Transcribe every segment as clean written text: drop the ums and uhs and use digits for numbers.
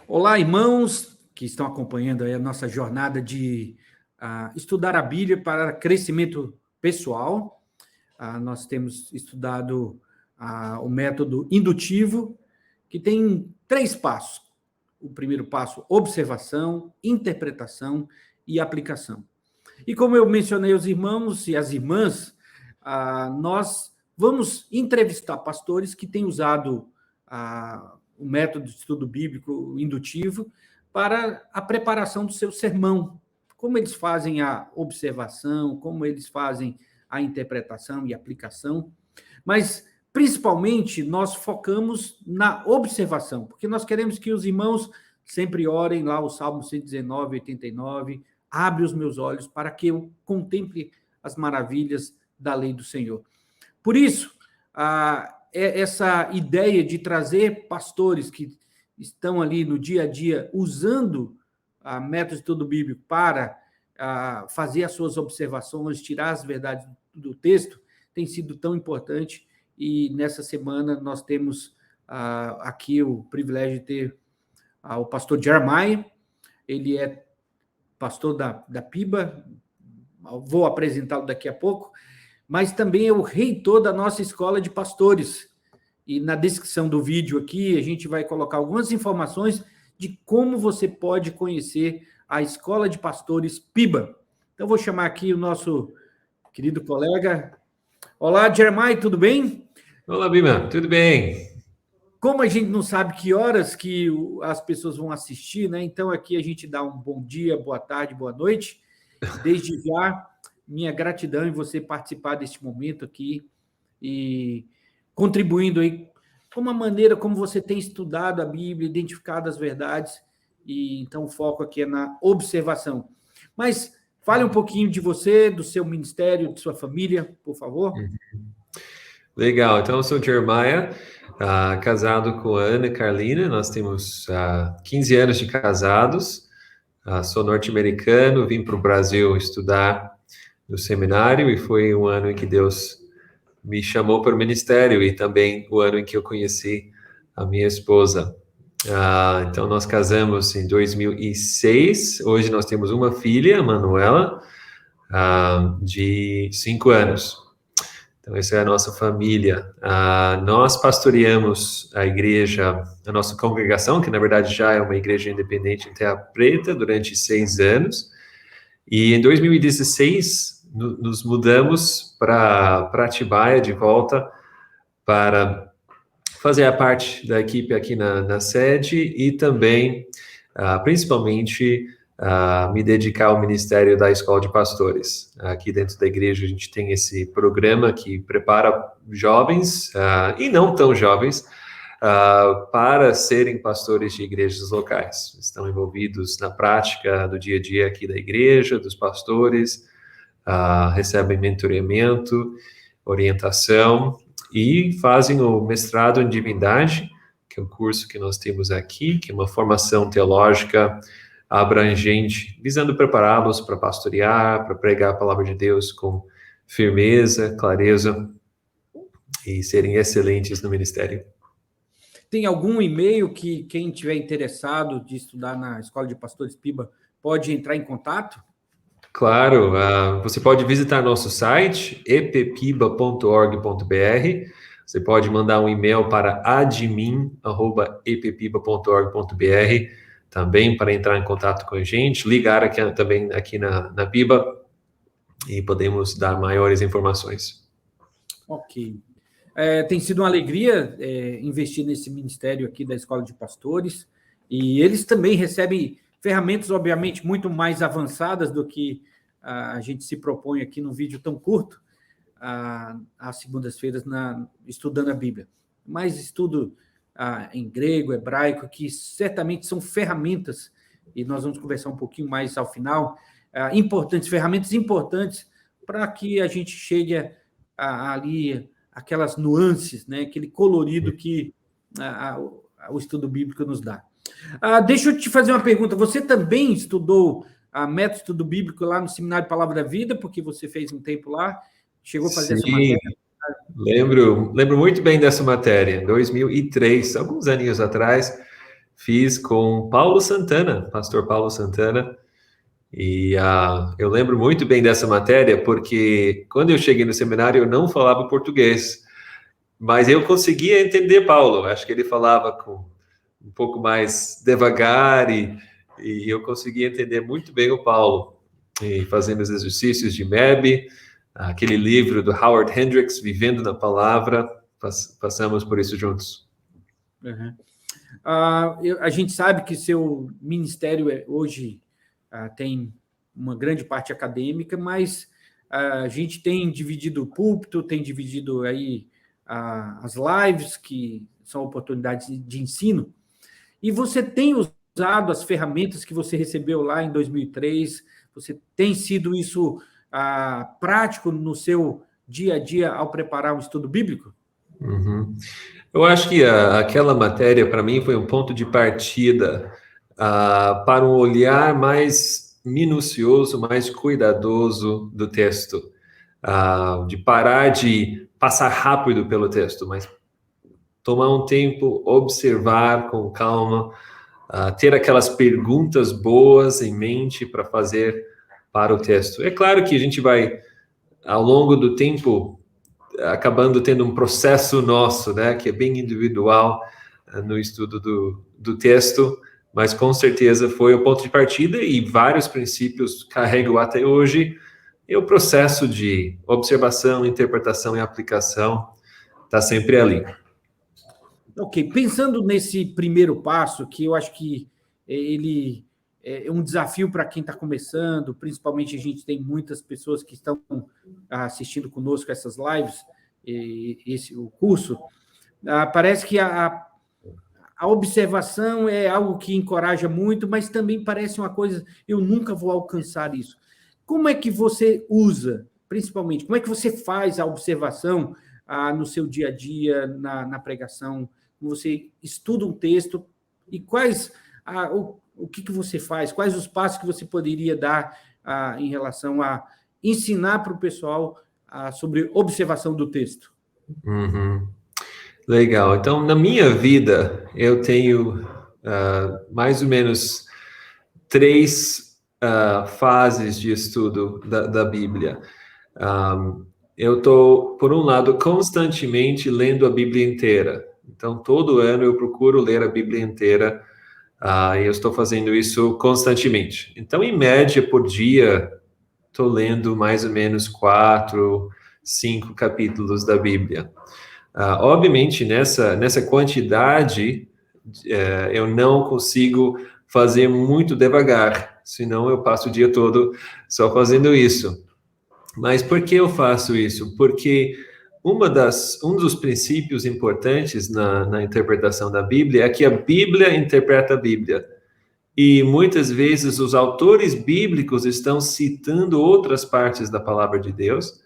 Olá, irmãos que estão acompanhando aí a nossa jornada de estudar a Bíblia para crescimento pessoal. Nós temos estudado o método indutivo, que tem 3 passos. O primeiro passo, observação, interpretação e aplicação. E como eu mencionei os irmãos e as irmãs, nós vamos entrevistar pastores que têm usado o método de estudo bíblico indutivo para a preparação do seu sermão. Como eles fazem a observação, como eles fazem a interpretação e aplicação. Mas, principalmente, nós focamos na observação, porque nós queremos que os irmãos sempre orem lá o Salmo 119, 89, abre os meus olhos para que eu contemple as maravilhas da lei do Senhor. Por isso, essa ideia de trazer pastores que estão ali no dia a dia usando métodos de estudo bíblico para fazer as suas observações, tirar as verdades do texto, tem sido tão importante. E nessa semana nós temos aqui o privilégio de ter o pastor Jeremiah. Ele é pastor da PIBA, vou apresentá-lo daqui a pouco, mas também é o reitor da nossa escola de pastores. E na descrição do vídeo aqui, a gente vai colocar algumas informações de como você pode conhecer a Escola de Pastores PIBA. Então, vou chamar aqui o nosso querido colega. Olá, Jeremiah, tudo bem? Olá, Bima, tudo bem? Como a gente não sabe que horas que as pessoas vão assistir, né? Então, aqui a gente dá um bom dia, boa tarde, boa noite. Desde já, minha gratidão em você participar deste momento aqui e contribuindo aí com a maneira como você tem estudado a Bíblia, identificado as verdades, e então o foco aqui é na observação. Mas fale um pouquinho de você, do seu ministério, de sua família, por favor. Legal, então eu sou o Jeremiah, casado com a Ana Carlina, nós temos 15 anos de casados, sou norte-americano, vim para o Brasil estudar no seminário e foi um ano em que Deus me chamou para o ministério e também o ano em que eu conheci a minha esposa. Então nós casamos em 2006, hoje nós temos uma filha, a Manuela, de 5 anos. Então, essa é a nossa família. Nós pastoreamos a igreja, a nossa congregação, que na verdade já é uma igreja independente em Terra Preta, durante 6 anos. E em 2016, nos mudamos para Atibaia, de volta, para fazer a parte da equipe aqui na sede e também, principalmente, me dedicar ao ministério da Escola de Pastores. Aqui dentro da igreja a gente tem esse programa que prepara jovens, e não tão jovens, para serem pastores de igrejas locais. Estão envolvidos na prática do dia a dia aqui da igreja, dos pastores, recebem mentoreamento, orientação e fazem o mestrado em divindade, que é um curso que nós temos aqui, que é uma formação teológica abrangente, visando prepará-los para pastorear, para pregar a palavra de Deus com firmeza, clareza e serem excelentes no ministério. Tem algum e-mail que quem tiver interessado de estudar na Escola de Pastores PIBA pode entrar em contato? Claro, você pode visitar nosso site, eppiba.org.br. Você pode mandar um e-mail para admin@eppiba.org.br também para entrar em contato com a gente, ligar aqui na PIBA e podemos dar maiores informações. Ok. Tem sido uma alegria investir nesse ministério aqui da Escola de Pastores, e eles também recebem ferramentas, obviamente, muito mais avançadas do que a gente se propõe aqui num vídeo tão curto, às segundas-feiras, estudando a Bíblia. Mas estudo em grego, hebraico, que certamente são ferramentas, e nós vamos conversar um pouquinho mais ao final, ferramentas importantes para que a gente chegue ali aquelas nuances, né, aquele colorido que o estudo bíblico nos dá. Deixa eu te fazer uma pergunta. Você também estudou método de estudo bíblico lá no Seminário Palavra da Vida, porque você fez um tempo lá, chegou a fazer essa matéria? Lembro muito bem dessa matéria, em 2003, alguns aninhos atrás, fiz com Paulo Santana, pastor Paulo Santana, e eu lembro muito bem dessa matéria, porque quando eu cheguei no seminário eu não falava português, mas eu conseguia entender Paulo. Acho que ele falava com um pouco mais devagar e eu conseguia entender muito bem o Paulo. E fazendo os exercícios de MEB, aquele livro do Howard Hendricks, Vivendo na Palavra, passamos por isso juntos. Uhum. A gente sabe que seu ministério hoje tem uma grande parte acadêmica, mas a gente tem dividido o púlpito, tem dividido aí as lives, que são oportunidades de ensino, e você tem usado as ferramentas que você recebeu lá em 2003, você tem sido isso prático no seu dia a dia ao preparar um estudo bíblico? Uhum. Eu acho que aquela matéria, para mim, foi um ponto de partida para um olhar mais minucioso, mais cuidadoso do texto, de parar de passar rápido pelo texto, mas tomar um tempo, observar com calma, ter aquelas perguntas boas em mente para fazer para o texto. É claro que a gente vai, ao longo do tempo, acabando tendo um processo nosso, né, que é bem individual no estudo do texto, mas com certeza foi o ponto de partida e vários princípios carrego até hoje, e o processo de observação, interpretação e aplicação está sempre ali. Ok, pensando nesse primeiro passo, que eu acho que ele é um desafio para quem está começando, principalmente a gente tem muitas pessoas que estão assistindo conosco essas lives, o curso, parece que a observação é algo que encoraja muito, mas também parece uma coisa, eu nunca vou alcançar isso. Como é que você usa, principalmente, como é que você faz a observação no seu dia a dia, na pregação? Você estuda um texto e o que você faz? Quais os passos que você poderia dar em relação a ensinar para o pessoal sobre observação do texto? Uhum. Legal. Então, na minha vida, eu tenho mais ou menos 3 fases de estudo da Bíblia. Eu estou, por um lado, constantemente lendo a Bíblia inteira. Então, todo ano eu procuro ler a Bíblia inteira, e eu estou fazendo isso constantemente. Então, em média, por dia, estou lendo mais ou menos 4, 5 capítulos da Bíblia. Obviamente, nessa quantidade, eu não consigo fazer muito devagar, senão eu passo o dia todo só fazendo isso. Mas por que eu faço isso? Porque um dos princípios importantes na interpretação da Bíblia é que a Bíblia interpreta a Bíblia. E muitas vezes os autores bíblicos estão citando outras partes da palavra de Deus.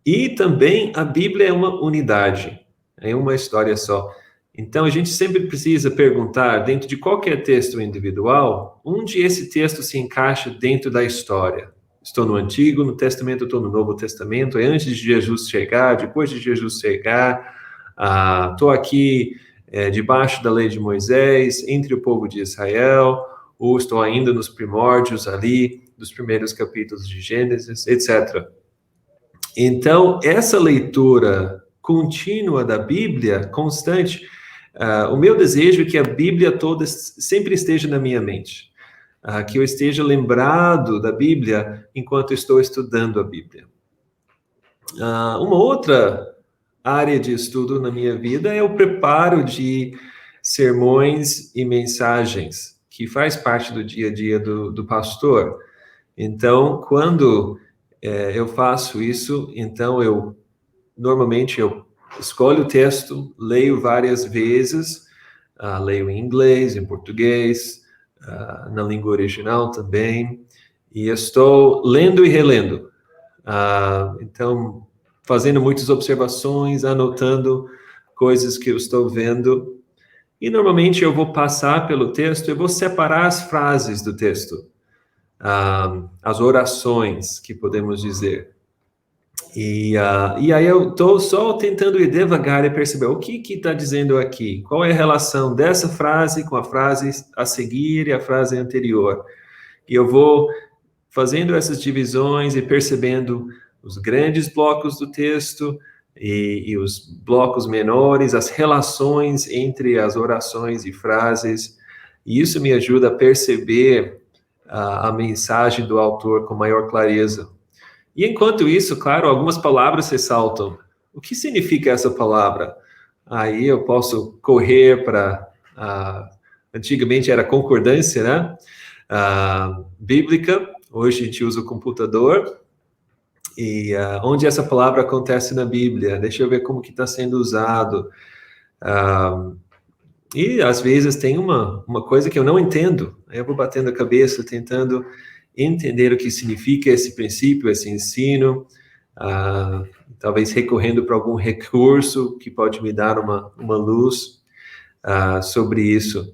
E também a Bíblia é uma unidade, é uma história só. Então a gente sempre precisa perguntar, dentro de qualquer texto individual, onde esse texto se encaixa dentro da história. Estou no Antigo, no Testamento, estou no Novo Testamento, é antes de Jesus chegar, depois de Jesus chegar, estou aqui debaixo da lei de Moisés, entre o povo de Israel, ou estou ainda nos primórdios ali, dos primeiros capítulos de Gênesis, etc. Então, essa leitura contínua da Bíblia, constante, o meu desejo é que a Bíblia toda sempre esteja na minha mente, que eu esteja lembrado da Bíblia enquanto estou estudando a Bíblia. Uma outra área de estudo na minha vida é o preparo de sermões e mensagens, que faz parte do dia a dia do pastor. Então, quando eu faço isso, então normalmente eu escolho o texto, leio várias vezes, leio em inglês, em português, na língua original também, e estou lendo e relendo. Então, fazendo muitas observações, anotando coisas que eu estou vendo, e normalmente eu vou passar pelo texto, eu vou separar as frases do texto, as orações, que podemos dizer. E aí eu estou só tentando ir devagar e perceber o que está dizendo aqui. Qual é a relação dessa frase com a frase a seguir e a frase anterior. E eu vou fazendo essas divisões e percebendo os grandes blocos do texto e os blocos menores, as relações entre as orações e frases. E isso me ajuda a perceber a mensagem do autor com maior clareza. E enquanto isso, claro, algumas palavras ressaltam. O que significa essa palavra? Aí eu posso correr para... antigamente era concordância, né? Bíblica. Hoje a gente usa o computador. E onde essa palavra acontece na Bíblia? Deixa eu ver como que está sendo usado. E às vezes tem uma coisa que eu não entendo. Aí eu vou batendo a cabeça, tentando entender o que significa esse princípio, esse ensino, talvez recorrendo para algum recurso que pode me dar uma luz sobre isso.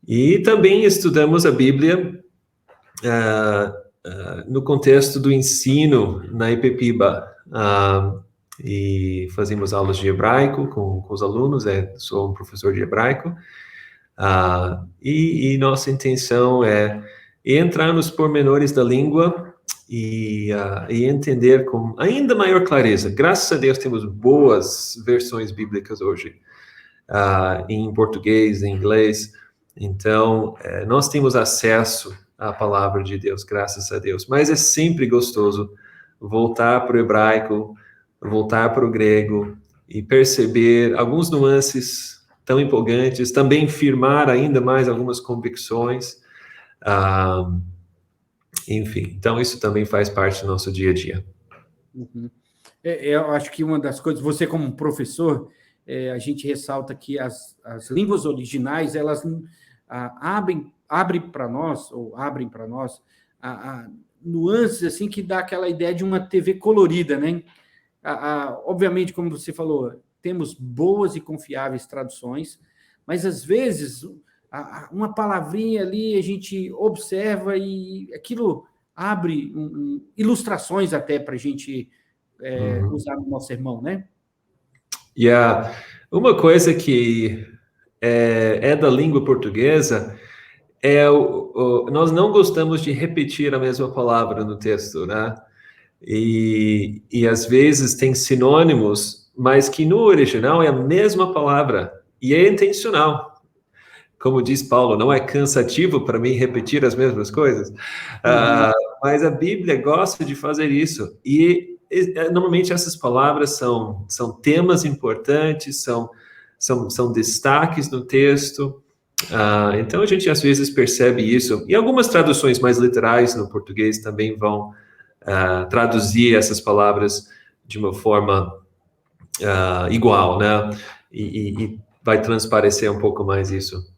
E também estudamos a Bíblia no contexto do ensino na EPPIBA, e fazemos aulas de hebraico com os alunos, sou um professor de hebraico, e nossa intenção é entrar nos pormenores da língua e entender com ainda maior clareza. Graças a Deus temos boas versões bíblicas hoje, em português, em inglês, então nós temos acesso à palavra de Deus, graças a Deus, mas é sempre gostoso voltar para o hebraico, voltar para o grego e perceber alguns nuances tão empolgantes, também firmar ainda mais algumas convicções, enfim, então isso também faz parte do nosso dia a dia. Uhum. Eu acho que uma das coisas, você como professor, a gente ressalta que as línguas originais, elas abrem para nós nuances assim que dá aquela ideia de uma TV colorida, né? Obviamente, como você falou, temos boas e confiáveis traduções, mas às vezes uma palavrinha ali a gente observa e aquilo abre ilustrações até para a gente usar no nosso sermão, né? Uma coisa que é da língua portuguesa nós não gostamos de repetir a mesma palavra no texto, né? E às vezes tem sinônimos, mas que no original é a mesma palavra, e é intencional. Como diz Paulo, não é cansativo para mim repetir as mesmas coisas, mas a Bíblia gosta de fazer isso, e normalmente essas palavras são temas importantes, são destaques no texto, então a gente às vezes percebe isso, e algumas traduções mais literais no português também vão traduzir essas palavras de uma forma igual, né? E vai transparecer um pouco mais isso.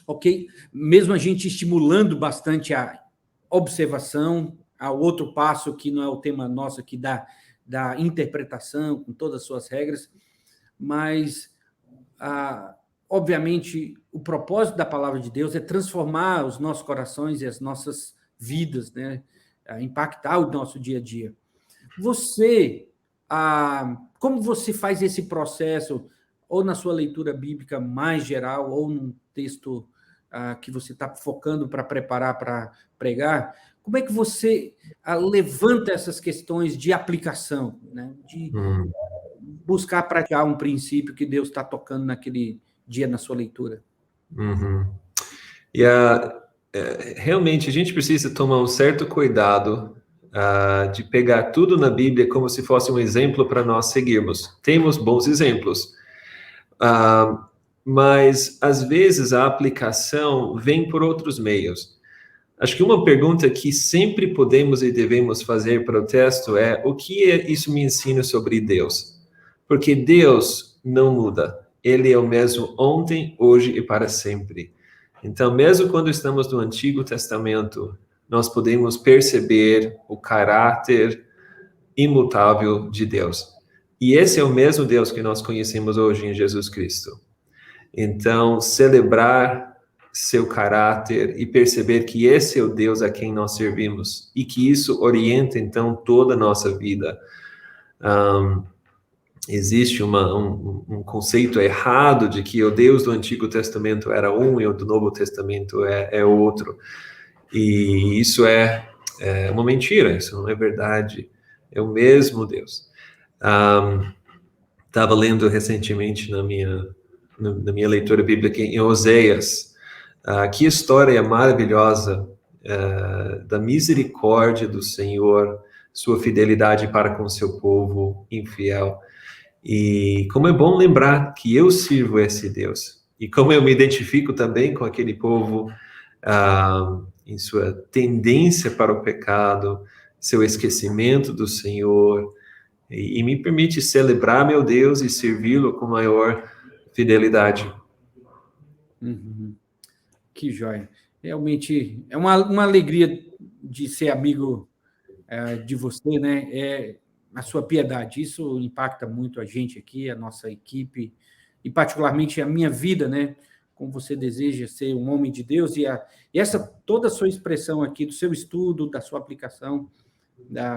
Ok. Mesmo a gente estimulando bastante a observação, ao outro passo que não é o tema nosso aqui da interpretação, com todas as suas regras, mas, obviamente, o propósito da palavra de Deus é transformar os nossos corações e as nossas vidas, né? Impactar o nosso dia a dia. Você, como você faz esse processo, ou na sua leitura bíblica mais geral, ou num texto que você está focando para preparar para pregar, como é que você levanta essas questões de aplicação, né? De buscar praticar um princípio que Deus está tocando naquele dia na sua leitura? Realmente, a gente precisa tomar um certo cuidado de pegar tudo na Bíblia como se fosse um exemplo para nós seguirmos. Temos bons exemplos, mas às vezes a aplicação vem por outros meios. Acho que uma pergunta que sempre podemos e devemos fazer para o texto é: o que isso me ensina sobre Deus? Porque Deus não muda. Ele é o mesmo ontem, hoje e para sempre. Então, mesmo quando estamos no Antigo Testamento, nós podemos perceber o caráter imutável de Deus. E esse é o mesmo Deus que nós conhecemos hoje em Jesus Cristo. Então, celebrar seu caráter e perceber que esse é o Deus a quem nós servimos e que isso orienta, então, toda a nossa vida. Existe um conceito errado de que o Deus do Antigo Testamento era um e o do Novo Testamento é outro. E isso é uma mentira, isso não é verdade. É o mesmo Deus. Estava lendo recentemente na minha leitura bíblica em Oséias. Que história maravilhosa da misericórdia do Senhor, sua fidelidade para com seu povo infiel. E como é bom lembrar que eu sirvo esse Deus. E como eu me identifico também com aquele povo em sua tendência para o pecado, seu esquecimento do Senhor, e me permite celebrar meu Deus e servi-lo com maior fidelidade. Uhum. Que joia. Realmente é uma alegria de ser amigo de você, né? A sua piedade. Isso impacta muito a gente aqui, a nossa equipe, e particularmente a minha vida, né? Como você deseja ser um homem de Deus, e essa toda a sua expressão aqui, do seu estudo, da sua aplicação,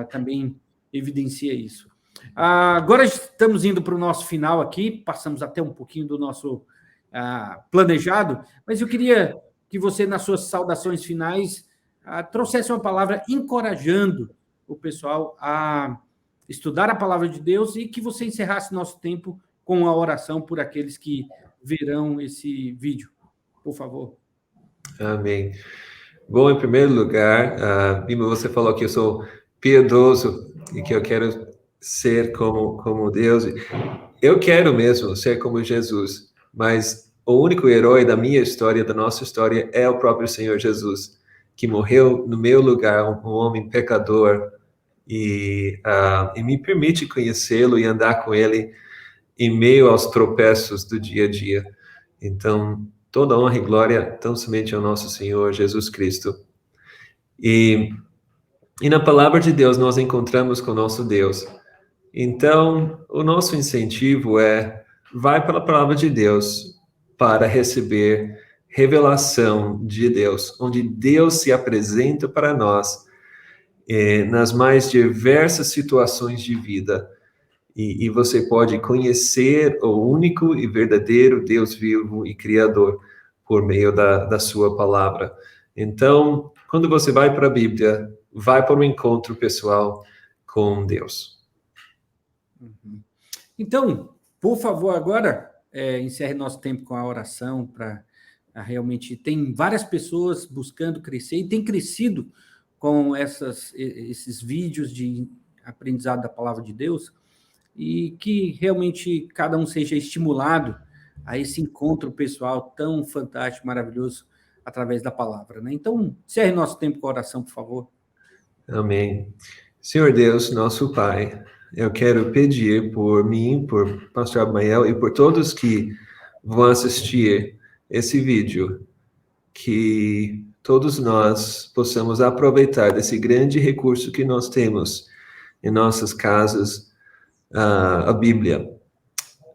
também evidencia isso. Agora estamos indo para o nosso final aqui, passamos até um pouquinho do nosso planejado, mas eu queria que você, nas suas saudações finais, trouxesse uma palavra encorajando o pessoal a estudar a palavra de Deus e que você encerrasse nosso tempo com a oração por aqueles que verão esse vídeo. Por favor. Amém. Bom, em primeiro lugar, Bima, você falou que eu sou piedoso e que eu quero ser como Deus. Eu quero mesmo ser como Jesus, mas o único herói da minha história, da nossa história, é o próprio Senhor Jesus, que morreu no meu lugar, um homem pecador, e me permite conhecê-lo e andar com ele em meio aos tropeços do dia a dia. Então, toda honra e glória tão somente ao nosso Senhor Jesus Cristo. E na palavra de Deus nós encontramos com o nosso Deus. Então, o nosso incentivo vai pela palavra de Deus para receber revelação de Deus, onde Deus se apresenta para nós nas mais diversas situações de vida. E você pode conhecer o único e verdadeiro Deus vivo e Criador por meio da sua palavra. Então, quando você vai para a Bíblia, vai para um encontro pessoal com Deus. Então, por favor, agora encerre nosso tempo com a oração para realmente... Tem várias pessoas buscando crescer e tem crescido com esses vídeos de aprendizado da palavra de Deus, e que realmente cada um seja estimulado a esse encontro pessoal tão fantástico, maravilhoso, através da palavra, né? Então, encerre nosso tempo com a oração, por favor. Amém. Senhor Deus, nosso Pai, eu quero pedir por mim, por pastor Abimael e por todos que vão assistir esse vídeo, que todos nós possamos aproveitar desse grande recurso que nós temos em nossas casas, a Bíblia,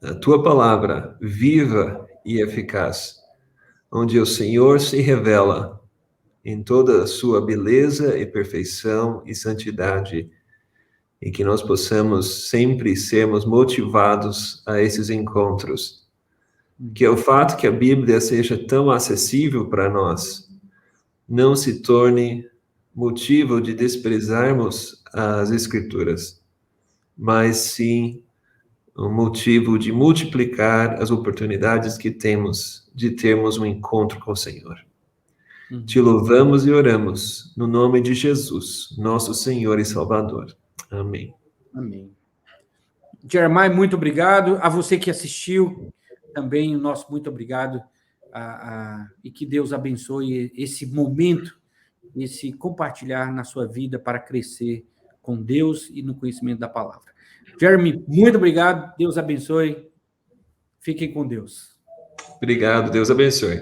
a tua palavra viva e eficaz, onde o Senhor se revela em toda a sua beleza e perfeição e santidade, e que nós possamos sempre sermos motivados a esses encontros. Que o fato que a Bíblia seja tão acessível para nós não se torne motivo de desprezarmos as Escrituras, mas sim um motivo de multiplicar as oportunidades que temos de termos um encontro com o Senhor. Te louvamos e oramos no nome de Jesus, nosso Senhor e Salvador. Amém. Amém. Jeremiah, muito obrigado. A você que assistiu, também o nosso muito obrigado. E que Deus abençoe esse momento, esse compartilhar na sua vida para crescer com Deus e no conhecimento da palavra. Jeremy, muito obrigado. Deus abençoe. Fiquem com Deus. Obrigado. Deus abençoe.